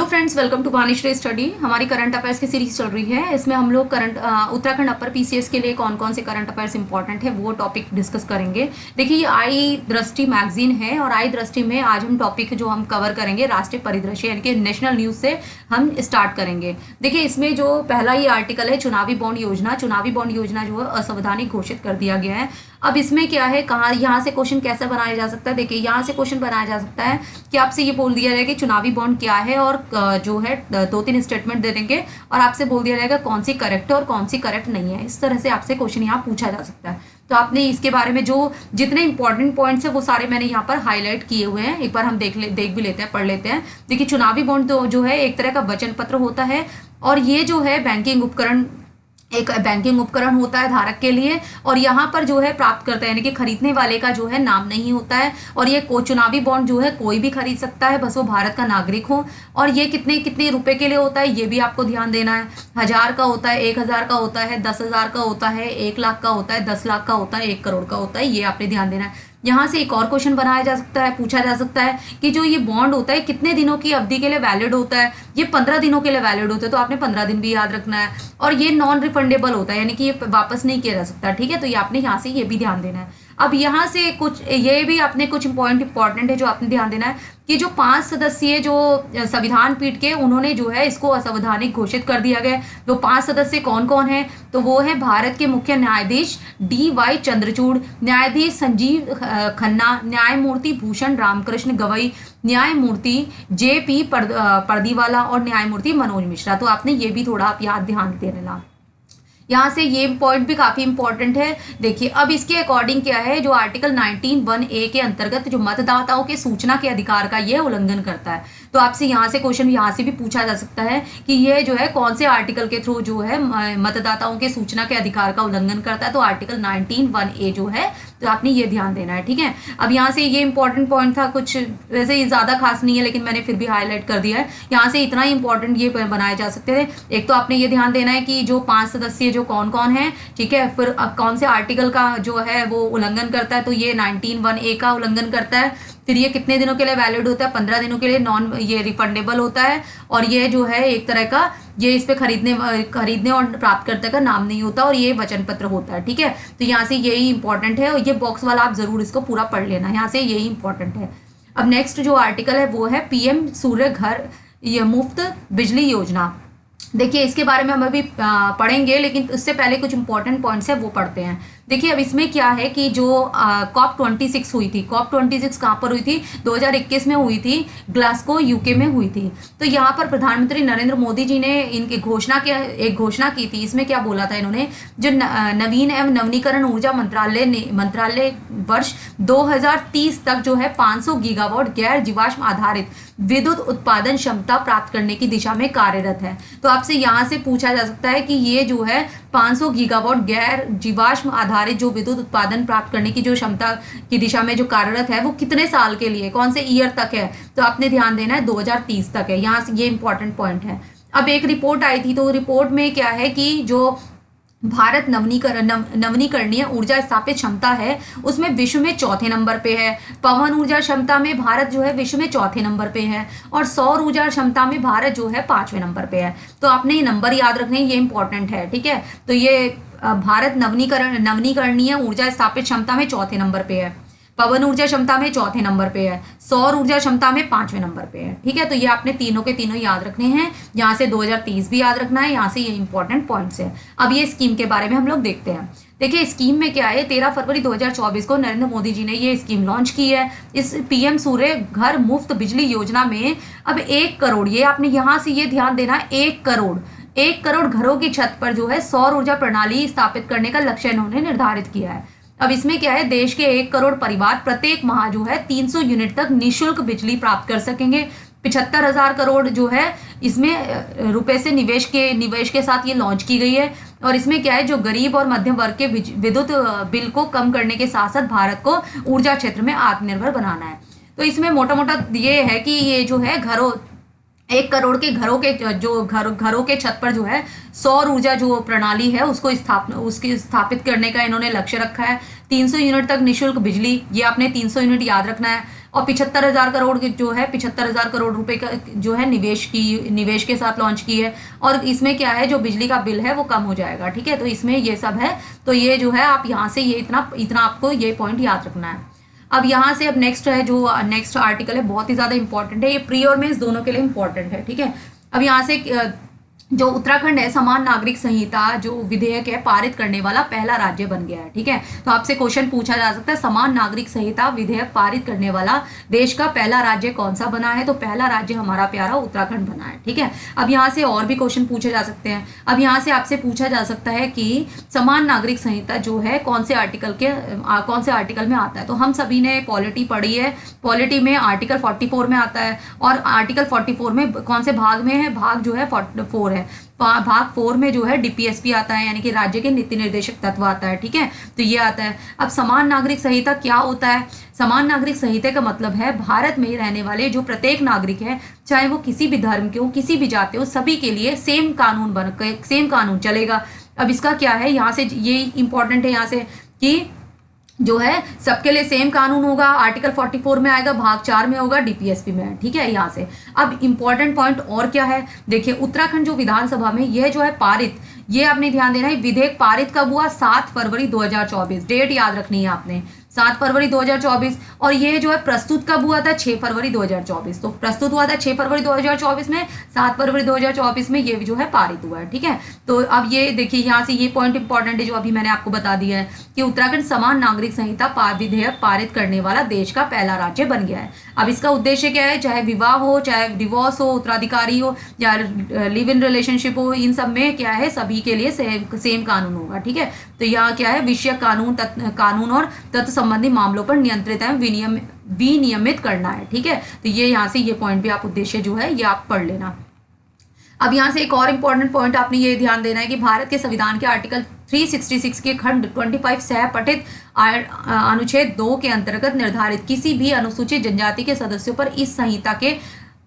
Friends, welcome to Vanishree study. हमारी current affairs की series चल रही है। इसमें हम लोग उत्तराखंड अपर पीसीएस के लिए कौन कौन से करंट अफेयर्स इंपॉर्टेंट है वो टॉपिक डिस्कस करेंगे। देखिए, ये आई दृष्टि मैगजीन है और आई दृष्टि में आज हम टॉपिक जो हम कवर करेंगे राष्ट्रीय परिदृश्य यानी कि नेशनल न्यूज से हम स्टार्ट करेंगे। देखिए, इसमें जो पहला ही आर्टिकल है चुनावी बॉन्ड योजना। चुनावी बॉन्ड योजना जो है असंवैधानिक घोषित कर दिया गया है। अब इसमें क्या है, कहाँ यहाँ से क्वेश्चन कैसे बनाया जा सकता है। देखिए, यहाँ से क्वेश्चन बनाया जा सकता है कि आपसे ये बोल दिया जाए कि चुनावी बॉन्ड क्या है और जो है 2-3 स्टेटमेंट दे देंगे और आपसे बोल दिया जाएगा कौन सी करेक्ट है और कौन सी करेक्ट नहीं है। इस तरह से आपसे क्वेश्चन यहाँ पूछा जा सकता है। तो आपने इसके बारे में जो जितने इंपॉर्टेंट पॉइंट्स है वो सारे मैंने यहाँ पर हाईलाइट किए हुए हैं। एक बार हम देख भी लेते हैं, पढ़ लेते हैं। देखिए, चुनावी बॉन्ड तो जो है एक तरह का वचन पत्र होता है और ये जो है एक बैंकिंग उपकरण होता है धारक के लिए। और यहाँ पर जो है प्राप्त करता है यानी कि खरीदने वाले का जो है नाम नहीं होता है। और ये चुनावी बॉन्ड जो है कोई भी खरीद सकता है, बस वो भारत का नागरिक हो। और ये कितने कितने रुपए के लिए होता है ये भी आपको ध्यान देना है। 1000 का होता है, 1000 का होता है, 10,000 का होता है, 1 लाख का होता है, 10 लाख का होता है, 1 करोड़ का होता है। ये आपने ध्यान देना है। यहाँ से एक और क्वेश्चन बनाया जा सकता है, पूछा जा सकता है कि जो ये बॉन्ड होता है कितने दिनों की अवधि के लिए वैलिड होता है। ये 15 दिनों के लिए वैलिड होता है, तो आपने 15 दिन भी याद रखना है। और ये नॉन रिफंडेबल होता है यानी कि ये वापस नहीं किया जा सकता। ठीक है, तो ये आपने यहाँ से ये भी ध्यान देना है। अब यहाँ से कुछ ये भी आपने कुछ पॉइंट इंपॉर्टेंट है जो आपने ध्यान देना है कि जो 5 सदस्यीय जो संविधान पीठ के उन्होंने जो है इसको असंवैधानिक घोषित कर दिया गया। तो 5 सदस्य कौन कौन है, तो वो है भारत के मुख्य न्यायाधीश DY चंद्रचूड़, न्यायाधीश संजीव खन्ना, न्यायमूर्ति भूषण रामकृष्ण गवई, न्यायमूर्ति JP पर्दीवाला और न्यायमूर्ति मनोज मिश्रा। तो आपने ये भी थोड़ा आप याद ध्यान दे लेना। यहाँ से ये पॉइंट भी काफी इंपॉर्टेंट है। देखिए, अब इसके अकॉर्डिंग क्या है, जो आर्टिकल 19(1)(a) के अंतर्गत जो मतदाताओं के सूचना के अधिकार का ये उल्लंघन करता है। तो आपसे यहाँ से क्वेश्चन यहाँ से भी पूछा जा सकता है कि ये जो है कौन से आर्टिकल के थ्रू जो है मतदाताओं के सूचना के अधिकार का उल्लंघन करता है। तो आर्टिकल 19(1)(a) जो है, तो आपने ये ध्यान देना है। ठीक है, अब यहाँ से ये इंपॉर्टेंट पॉइंट था, कुछ वैसे ये ज्यादा खास नहीं है लेकिन मैंने फिर भी हाईलाइट कर दिया है। यहाँ से इतना ही इंपॉर्टेंट ये बनाए जा सकते थे। एक तो आपने ये ध्यान देना है कि जो 5 सदस्य जो कौन कौन है, ठीक है, फिर अब कौन से आर्टिकल का जो है वो उल्लंघन करता है। तो ये 19(1)(a) का उल्लंघन करता है। फिर ये कितने दिनों के लिए वैलिड होता है, 15 दिनों के लिए, नॉन ये रिफंडेबल होता है। और ये जो है एक तरह का ये इस पे खरीदने और प्राप्तकर्ता का नाम नहीं होता और ये वचन पत्र होता है। ठीक है, तो यहाँ से यही इंपॉर्टेंट है और ये बॉक्स वाला आप जरूर इसको पूरा पढ़ लेना, यहाँ से यही इंपॉर्टेंट है। अब नेक्स्ट जो आर्टिकल है वो है PM सूर्य घर ये मुफ्त बिजली योजना। देखिए, इसके बारे में हम अभी पढ़ेंगे लेकिन उससे पहले कुछ इंपॉर्टेंट पॉइंट्स है वो पढ़ते हैं। देखिए, अब इसमें क्या है कि जो COP26 हुई थी, COP26 कहाँ पर हुई थी, 2021 में हुई थी, ग्लासगो UK में हुई थी। तो यहाँ पर प्रधानमंत्री नरेंद्र मोदी जी ने इनकी एक घोषणा की थी। इसमें क्या बोला था इन्होंने, जो नवीन एवं नवीनीकरण ऊर्जा मंत्रालय वर्ष 2030 तक जो है 500 गीगावाट गैर जीवाश्म आधारित विद्युत उत्पादन क्षमता प्राप्त करने की दिशा में कार्यरत है। तो आपसे यहाँ से पूछा जा सकता है कि ये जो है 500 गीगावाट गैर जीवाश्म आधारित जो विद्युत उत्पादन प्राप्त करने की जो क्षमता की दिशा में जो कार्यरत है वो कितने साल के लिए, कौन से ईयर तक है। तो आपने ध्यान देना है 2030 तक है। यहाँ से ये इंपॉर्टेंट पॉइंट है। अब एक रिपोर्ट आई थी, तो रिपोर्ट में क्या है कि जो भारत नवीनीकरणीय ऊर्जा स्थापित क्षमता है उसमें विश्व में 4थे नंबर पे है। पवन ऊर्जा क्षमता में भारत जो है विश्व में 4थे नंबर पे है और सौर ऊर्जा क्षमता में भारत जो है 5वें नंबर पे है। तो आपने ये नंबर याद रखने, ये इंपॉर्टेंट है। ठीक है, तो ये भारत नवीनीकरणीय ऊर्जा स्थापित क्षमता में 4थे नंबर पे है, पवन ऊर्जा क्षमता में 4थे नंबर पे है, सौर ऊर्जा क्षमता में 5वें नंबर पे है। ठीक है, तो ये आपने तीनों के तीनों याद रखने हैं। यहाँ से 2030 भी याद रखना है। यहाँ से ये इंपॉर्टेंट पॉइंट्स है। अब ये स्कीम के बारे में हम लोग देखते हैं। देखिए, स्कीम में क्या है, 13 फरवरी 2024 को नरेंद्र मोदी जी ने ये स्कीम लॉन्च की है। इस PM सूर्य घर मुफ्त बिजली योजना में अब 1 करोड़, ये आपने यहाँ से ये ध्यान देना, 1 करोड़ घरों की छत पर जो है सौर ऊर्जा प्रणाली स्थापित करने का लक्ष्य इन्होंने निर्धारित किया है। अब इसमें क्या है, देश के 1 करोड़ परिवार प्रत्येक माह जो है 300 यूनिट तक निःशुल्क बिजली प्राप्त कर सकेंगे। 75,000 करोड़ जो है इसमें रुपए से निवेश के साथ ये लॉन्च की गई है। और इसमें क्या है, जो गरीब और मध्यम वर्ग के विद्युत बिल को कम करने के साथ साथ भारत को ऊर्जा क्षेत्र में आत्मनिर्भर बनाना है। तो इसमें मोटा मोटा ये है कि ये जो है 1 करोड़ के घरों के छत पर जो है सौर ऊर्जा जो प्रणाली है उसको स्थापित करने का इन्होंने लक्ष्य रखा है। 300 यूनिट तक निःशुल्क बिजली, ये आपने 300 यूनिट याद रखना है। और 75,000 करोड़ जो है 75,000 करोड़ रुपए का जो है निवेश के साथ लॉन्च की है। और इसमें क्या है, जो बिजली का बिल है वो कम हो जाएगा, ठीक है। तो इसमें ये सब है, तो ये जो है आप यहाँ से ये इतना आपको ये पॉइंट याद रखना है। अब यहाँ से अब नेक्स्ट है, जो नेक्स्ट आर्टिकल है बहुत ही ज़्यादा इंपॉर्टेंट है, ये प्री और मेंस दोनों के लिए इंपॉर्टेंट है, ठीक है। अब यहाँ से जो उत्तराखंड है समान नागरिक संहिता जो विधेयक है पारित करने वाला पहला राज्य बन गया है, ठीक है। तो आपसे क्वेश्चन पूछा जा सकता है समान नागरिक संहिता विधेयक पारित करने वाला देश का पहला राज्य कौन सा बना है, तो पहला राज्य हमारा प्यारा उत्तराखंड बना है, ठीक है। अब यहाँ से और भी क्वेश्चन पूछे जा सकते हैं। अब यहाँ से आपसे पूछा जा सकता है कि समान नागरिक संहिता जो है कौन से आर्टिकल में आता है। तो हम सभी ने पॉलिटी पढ़ी है, पॉलिटी में आर्टिकल 44 में आता है, और आर्टिकल 44 में कौन से भाग में है, भाग जो है 4 है। भाग 4 में जो है डीपीएसपी आता है, यानी कि राज्य के नीति निर्देशक तत्व आता है, ठीक है। तो ये आता है। अब समान नागरिक संहिता क्या होता है? समान नागरिक संहिता का मतलब है भारत में रहने वाले जो प्रत्येक नागरिक है, चाहे वो किसी भी धर्म के हो, किसी भी जाति हो, सभी के लिए सेम कानून चलेगा। अब इसका क्या है, यहाँ से ये इंपॉर्टेंट है यहाँ से कि जो है सबके लिए सेम कानून होगा, आर्टिकल 44 में आएगा, भाग 4 में होगा, डीपीएसपी में, ठीक है। यहाँ से अब इंपॉर्टेंट पॉइंट और क्या है, देखिए उत्तराखंड जो विधानसभा में यह जो है पारित, ये आपने ध्यान देना है, विधेयक पारित कब हुआ? 7 फरवरी 2024, डेट याद रखनी है आपने, 7 फरवरी 2024। और ये जो है प्रस्तुत कब हुआ था? 6 फरवरी 2024। तो प्रस्तुत हुआ था 6 फरवरी 2024 में, 7 फरवरी 2024 में ये जो है पारित हुआ है, ठीक है। तो अब ये देखिए यहाँ से ये पॉइंट इंपॉर्टेंट है जो अभी मैंने आपको बता दिया है कि उत्तराखंड समान नागरिक संहिता विधेयक पारित करने वाला देश का पहला राज्य बन गया है। अब इसका उद्देश्य क्या है? चाहे विवाह हो, चाहे डिवोर्स हो, उत्तराधिकारी हो, या लिव इन रिलेशनशिप हो, इन सब में क्या है, सभी के लिए सेम कानून होगा, ठीक है। तो यहाँ क्या है, विषय कानून और तत्व संबंधी मामलों पर नियंत्रित है विनियमित करना है, ठीक है। तो ये यहाँ से ये पॉइंट भी आप उद्देश्य जो है ये आप पढ़ लेना। अब यहाँ से एक और इम्पॉर्टेंट पॉइंट आपने ये ध्यान देना है कि भारत के संविधान के आर्टिकल 366 के खंड 25 सह पठित अनुच्छेद 2 के अंतर्गत निर्धारित किसी भी अनुसूचित जनजाति के सदस्यों पर इस संहिता के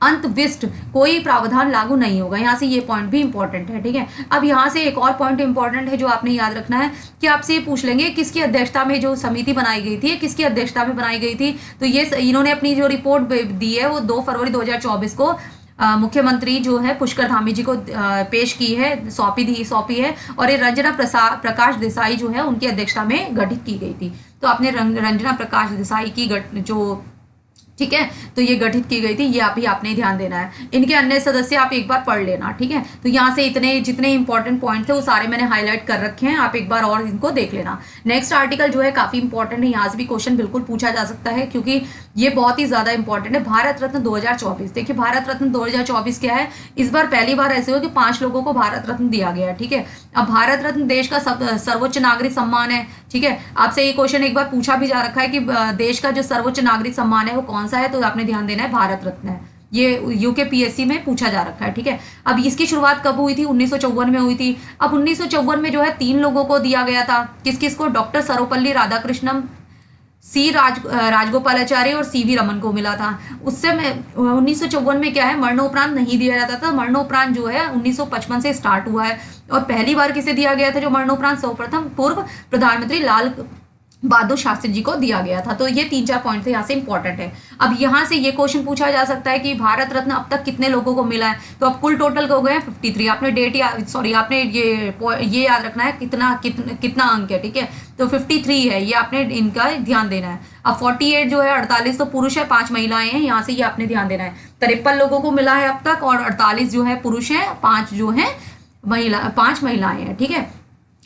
अंतविष्ट कोई प्रावधान लागू नहीं होगा। यहाँ से ये पॉइंट भी इंपॉर्टेंट है, ठीक है। अब यहाँ से एक और पॉइंट इंपॉर्टेंट है जो आपने याद रखना है कि आपसे ये पूछ लेंगे किसकी अध्यक्षता में जो समिति बनाई गई थी, किसकी अध्यक्षता में बनाई गई थी। तो ये इन्होंने अपनी जो रिपोर्ट दी है वो 2 फरवरी 2024 को मुख्यमंत्री जो है पुष्कर धामी जी को पेश की है, सौंपी है। और ये रंजना प्रकाश देसाई जो है उनकी अध्यक्षता में गठित की गई थी। तो आपने रंजना प्रकाश देसाई की जो, ठीक है, तो ये गठित की गई थी, ये आपने ध्यान देना है। इनके अन्य सदस्य आप एक बार पढ़ लेना, ठीक है। तो यहाँ से इतने जितने इंपॉर्टेंट पॉइंट थे वो सारे मैंने हाईलाइट कर रखे हैं, आप एक बार और इनको देख लेना। नेक्स्ट आर्टिकल जो है काफी इंपॉर्टेंट है, यहाँ से भी क्वेश्चन बिल्कुल पूछा जा सकता है क्योंकि ये बहुत ही ज्यादा इंपॉर्टेंट है। भारत रत्न 2024, देखिए भारत रत्न 2024 क्या है, इस बार पहली बार ऐसे हो कि 5 लोगों को भारत रत्न दिया गया है, ठीक है। अब भारत रत्न देश का सर्वोच्च नागरिक सम्मान है, ठीक है। आपसे ये क्वेश्चन एक बार पूछा भी जा रखा है कि देश का जो सर्वोच्च नागरिक सम्मान है वो कौन सा है, तो आपने ध्यान देना है भारत रत्न है। ये यूकेपीएससी में पूछा जा रखा है, ठीक है। अब इसकी शुरुआत कब हुई थी? 1954 में हुई थी। अब 1954 में जो है 3 लोगों को दिया गया था, किस किस को? डॉक्टर सर्वपल्ली राधाकृष्णन, राजगोपालाचारी और सीवी रमन को मिला था। उससे 1954 में क्या है, मरणोपरांत नहीं दिया जाता था। मरणोपरांत जो है 1955 से स्टार्ट हुआ है। और पहली बार किसे दिया गया था जो मरणोपरांत? सर्वप्रथम पूर्व प्रधानमंत्री लाल बहादुर शास्त्री जी को दिया गया था। तो ये 3-4 पॉइंट थे यहाँ से इंपॉर्टेंट है। अब यहाँ से ये क्वेश्चन पूछा जा सकता है कि भारत रत्न अब तक कितने लोगों को मिला है, तो अब कुल टोटल हो गए हैं 53। आपने आपने ये याद रखना है कितना अंक है, ठीक है। तो 53 है, ये आपने इनका ध्यान देना है। अब 48 जो है 48 तो पुरुष है, 5 महिलाएं हैं, यहाँ से ये आपने ध्यान देना है। 53 लोगों को मिला है अब तक, और 48 जो है पुरुष है, 5 जो है 5 महिलाएं हैं, ठीक है।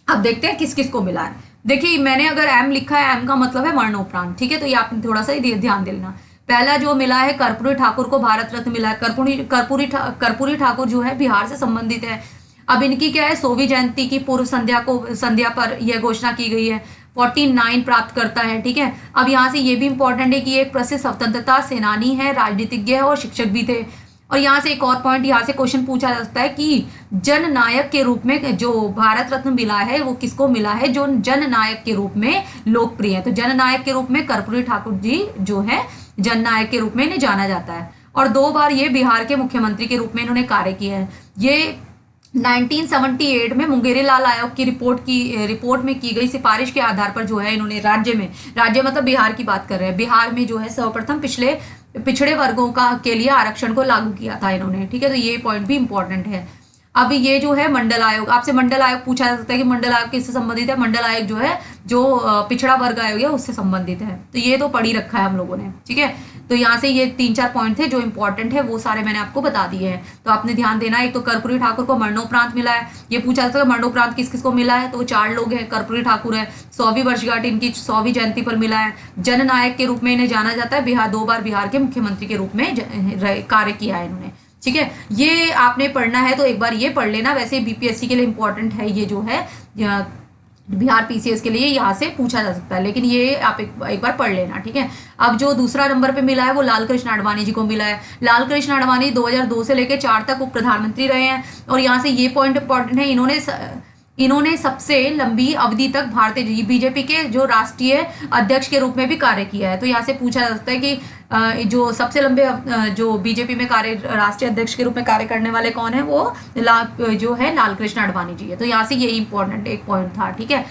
अब देखते हैं किस किस को मिला है। देखिए मैंने अगर एम लिखा है, एम का मतलब है मरणोपरांत, ठीक है। तो ये आपने थोड़ा सा ध्यान देना। पहला जो मिला है कर्पूरी ठाकुर को भारत रत्न मिला है। कर्पूरी ठाकुर जो है बिहार से संबंधित है। अब इनकी क्या है, सोवी जयंती की पूर्व संध्या पर यह घोषणा की गई है। 49 प्राप्त करता है, ठीक है। अब यहाँ से ये भी इंपॉर्टेंट है कि ये एक प्रसिद्ध स्वतंत्रता सेनानी है, राजनीतिज्ञ है और शिक्षक भी थे। और यहाँ से एक और पॉइंट, यहाँ से क्वेश्चन पूछा जा सकता है कि जननायक के रूप में जो भारत रत्न मिला है वो किसको मिला है जो जननायक के रूप में लोकप्रिय है। तो जननायक के रूप में कर्पूरी ठाकुर जी जो है जननायक के रूप में इन्हें जाना जाता है। और 2 बार ये बिहार के मुख्यमंत्री के रूप में इन्होंने कार्य किया है। ये 1978 में मुंगेरी लाल आयोग की रिपोर्ट में की गई सिफारिश के आधार पर जो है इन्होंने राज्य मतलब बिहार की बात कर रहे हैं, बिहार में जो है सर्वप्रथम पिछड़े वर्गों का के लिए आरक्षण को लागू किया था इन्होंने। ठीक है, तो ये पॉइंट भी इंपॉर्टेंट है। अब ये जो है मंडल आयोग, आपसे मंडल आयोग पूछा जा सकता है कि मंडल आयोग किससे संबंधित है। मंडल आयोग जो है जो पिछड़ा वर्ग आयोग है उससे संबंधित है, तो ये तो पढ़ ही रखा है हम लोगों ने। ठीक है, तो यहाँ से ये 3-4 पॉइंट थे जो इंपॉर्टेंट है, वो सारे मैंने आपको बता दिए हैं, तो आपने ध्यान देना है। एक तो कर्पूरी ठाकुर को मरणोपरांत मिला है, ये पूछा जाता है मरणोपरांत किस किस को मिला है, तो 4 लोग हैं। कर्पूरी ठाकुर है, 100वीं वर्षगांठ इनकी 100वीं जयंती पर मिला है। जननायक के रूप में इन्हें जाना जाता है, 2 बार बिहार के मुख्यमंत्री के रूप में कार्य किया है इन्होंने। ठीक है, ये आपने पढ़ना है तो एक बार ये पढ़ लेना, वैसे बीपीएससी के लिए इंपॉर्टेंट है ये जो है बिहार पीसीएस के लिए यहाँ से पूछा जा सकता है, लेकिन ये आप एक बार पढ़ लेना। ठीक है, अब जो दूसरा नंबर पे मिला है वो लाल कृष्ण आडवाणी जी को मिला है। लाल कृष्ण आडवाणी 2002 से लेकर 4 तक उप प्रधानमंत्री रहे हैं, और यहाँ से ये पॉइंट इंपॉर्टेंट है, इन्होंने सबसे लंबी अवधि तक भारतीय बीजेपी के जो राष्ट्रीय अध्यक्ष के रूप में भी कार्य किया है। तो यहाँ से पूछा जा सकता है कि जो सबसे लंबे जो बीजेपी में राष्ट्रीय अध्यक्ष के रूप में कार्य करने वाले कौन है, वो जो है लाल कृष्ण आडवाणी जी है। तो यहाँ से ये इंपॉर्टेंट एक पॉइंट था। ठीक है,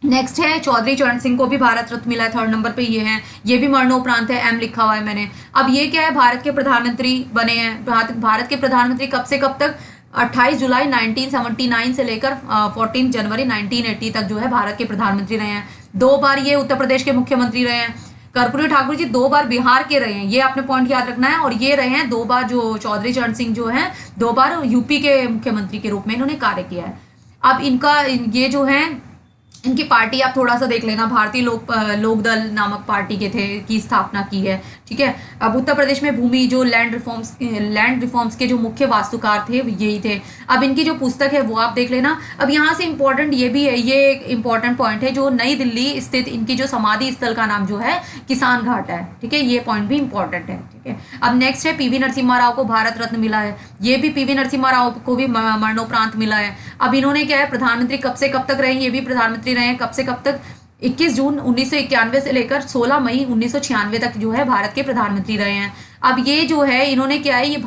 नेक्स्ट है चौधरी चरण सिंह को भी भारत रत्न मिला है, 3rd नंबर पे ये है, ये भी मरणोपरांत है, एम लिखा हुआ है मैंने। अब ये क्या है, भारत के प्रधानमंत्री बने हैं। भारत के प्रधानमंत्री कब से कब तक, 28 जुलाई 1979 से लेकर 14 जनवरी 1980 तक जो है भारत के प्रधानमंत्री रहे हैं। 2 बार ये उत्तर प्रदेश के मुख्यमंत्री रहे हैं। कर्पूरी ठाकुर जी 2 बार बिहार के रहे हैं, ये आपने पॉइंट याद रखना है। और ये रहे हैं 2 बार, जो चौधरी चरण सिंह जो है 2 बार यूपी के मुख्यमंत्री के रूप में इन्होंने कार्य किया है। अब इनका ये जो है इनकी पार्टी आप थोड़ा सा देख लेना, भारतीय लोकदल नामक पार्टी की स्थापना की है। ठीक है, अब उत्तर प्रदेश में भूमि जो लैंड रिफॉर्म्स के जो मुख्य वास्तुकार थे यही थे। अब इनकी जो पुस्तक है वो आप देख लेना। अब यहाँ से इंपॉर्टेंट ये भी है, ये एक इंपॉर्टेंट पॉइंट है, जो नई दिल्ली स्थित इनकी जो समाधि स्थल का नाम जो है किसान घाट है। ठीक है, ये पॉइंट भी इंपॉर्टेंट है। ठीक है, अब नेक्स्ट है पीवी नरसिम्हा राव को भारत रत्न मिला है, ये भी पीवी नरसिम्हा राव को भी मरणोपरांत मिला है। अब इन्होंने क्या है, प्रधानमंत्री कब से कब तक रहे, ये भी प्रधानमंत्री रहे हैं कब से कब तक, 21 जून 1991 से लेकर 16 मई 1996 तक जो है भारत के प्रधानमंत्री रहे हैं। अब ये जो है इन्होंने क्या है, ये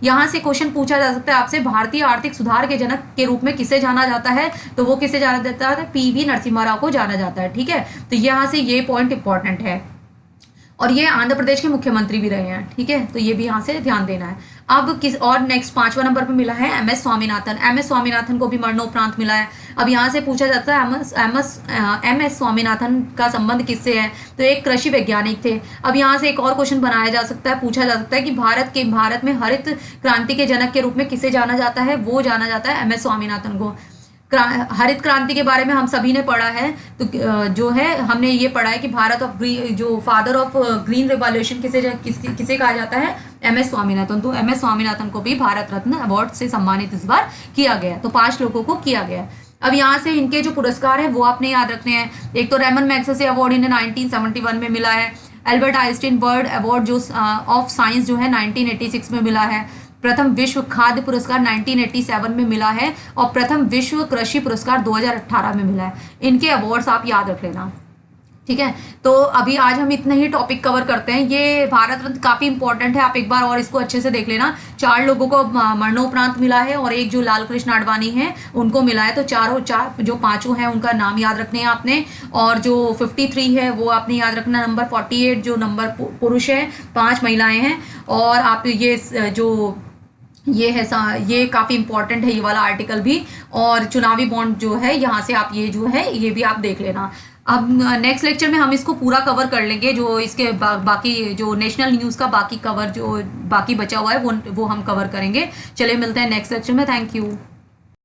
यहाँ से क्वेश्चन पूछा जा सकता है आपसे, भारतीय आर्थिक सुधार के जनक के रूप में किसे जाना जाता है, तो वो किसे जाना जाता है, पीवी नरसिम्हा राव को जाना जाता है। ठीक है, तो यहाँ से ये पॉइंट इंपॉर्टेंट है, और ये आंध्र प्रदेश के मुख्यमंत्री भी रहे हैं। ठीक है, तो ये भी यहाँ से ध्यान देना है। अब नेक्स्ट 5वां नंबर पे मिला है एम एस स्वामीनाथन को भी मरणोपरांत मिला है। अब यहाँ से पूछा जाता है एम एस स्वामीनाथन का संबंध किससे है, तो एक कृषि वैज्ञानिक थे। अब यहाँ से एक और क्वेश्चन बनाया जा सकता है, पूछा जा सकता है कि भारत में हरित क्रांति के जनक के रूप में किसे जाना जाता है, वो जाना जाता है एम एस स्वामीनाथन को। हरित क्रांति के बारे में हम सभी ने पढ़ा है, तो जो है हमने ये पढ़ा है कि जो फादर ऑफ ग्रीन रिवॉल्यूशन किसे कहा जाता है, एम एस स्वामीनाथन। तो एम एस स्वामीनाथन को भी भारत रत्न अवार्ड से सम्मानित इस बार किया गया, तो 5 लोगों को किया गया। अब यहाँ से इनके जो पुरस्कार है वो आपने याद रखने हैं। एक तो रेमन मैग्सेसे अवार्ड इन्हें 1971 में मिला है। एल्बर्ट आइंस्टीन वर्ल्ड अवार्ड जो ऑफ साइंस जो है 1986 में मिला है। प्रथम विश्व खाद्य पुरस्कार 1987 में मिला है, और प्रथम विश्व कृषि पुरस्कार 2018 में मिला है। इनके अवार्ड्स आप याद रख लेना। ठीक है, तो अभी आज हम इतना ही टॉपिक कवर करते हैं। ये भारत रत्न काफ़ी इंपॉर्टेंट है, आप एक बार और इसको अच्छे से देख लेना। 4 लोगों को मरणोपरांत मिला है, और एक जो लाल कृष्ण आडवाणी है उनको मिला है। तो चार जो 5 हैं उनका नाम याद रखने हैं आपने, और जो 53 है वो आपने याद रखना। नंबर 48 जो नंबर पुरुष है, 5 महिलाएं हैं। और आप ये काफ़ी इंपॉर्टेंट है ये वाला आर्टिकल भी। और चुनावी बॉन्ड जो है यहाँ से आप ये भी आप देख लेना। अब नेक्स्ट लेक्चर में हम इसको पूरा कवर कर लेंगे, जो इसके बाकी जो नेशनल न्यूज़ का बाकी कवर जो बाकी बचा हुआ है वो हम कवर करेंगे। चलिए मिलते हैं नेक्स्ट लेक्चर में। Thank you.